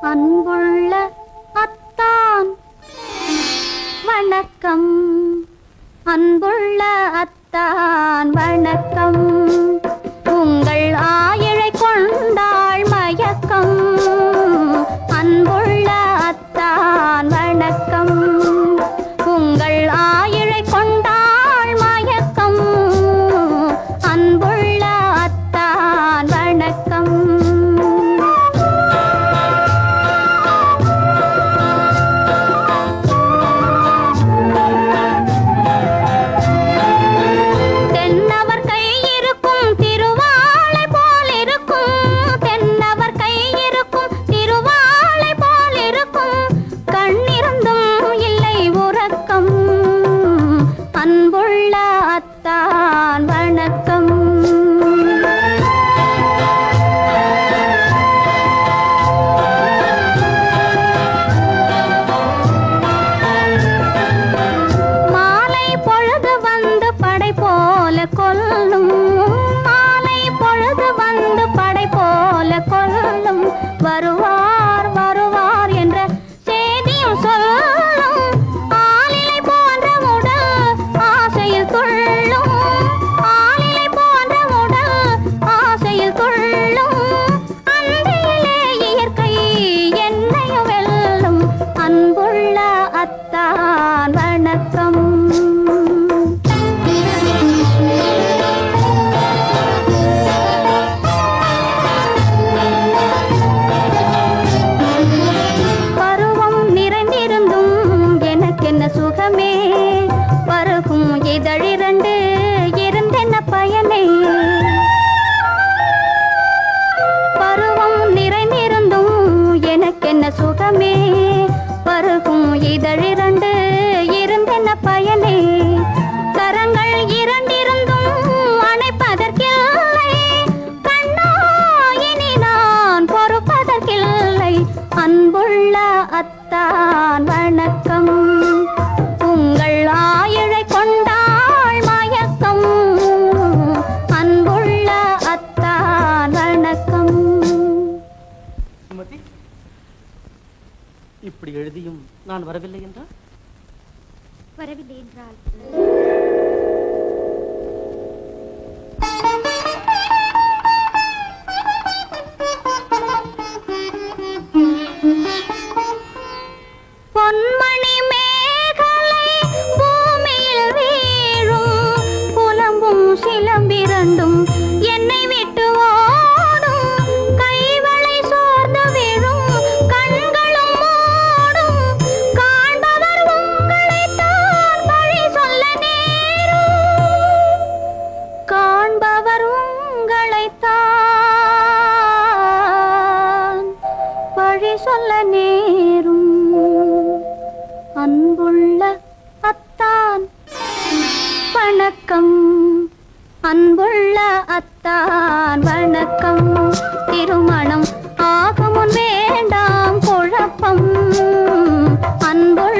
அன்புள்ள அத்தான் வணக்கம், அன்புள்ள அத்தான் வணக்கம். உங்கள் ஆயிழை கொண்டாள் மயக்கம், அன்புள்ள அத்தான் வணக்கம். உங்கள் ஆயிழை கொண்டாள் மயக்கம், அன்புள்ள அத்தான் வணக்கம். வருவார் வருவார் என்ற செய்தியும் சொல்லும், ஆளிலை போன்ற உடல் ஆசையில் துள்ளும், ஆளிலை போன்ற உடல் ஆசையில் துள்ளும். அன்றையிலே இயற்கை என்னையும் வெல்லும், அன்புள்ள அத்தான் வணக்கம். சுகமே பருகும் இதழிரண்டு இருந்தென்ன பயனே, பருவம் நிறைந்திருந்தும் எனக்கென்ன சுகமே, பருகும் இதழிரண்டு இருந்தென்ன பயனே. கரங்கள் இரண்டிருந்தும் அணைப்பதற்கில்லை, கண்ணா இனி நான் பொறுப்பதற்கில்லை, அன்புள்ள அத்தான் வணக்கம். உங்கள் ஆயிழை கொண்டாள் மயக்கம், அன்புள்ள அத்தான் வணக்கம். இப்படி எழுதியும் நான் வரவில்லை என்றால்? வரவில்லை என்றால் பொன்மணி மேகலை பூமியில் வீழும், புலம்பும் சிலம்பிரண்டும் என்னை விட்டு ஓடும், கைவளை சோர்ந்து விழும் கண்களும் மூடும், காண்பவர் உங்களைத்தான் பழி சொல்ல நேரும், காண்பவர் உங்களைத்தான் பழி சொல்ல நேரும். அன்புள்ள அத்தான் வணக்கம், அன்புள்ள அத்தான் வணக்கம். திருமணம் ஆகும் முன் வேண்டாம் குழப்பம், அன்புள்ள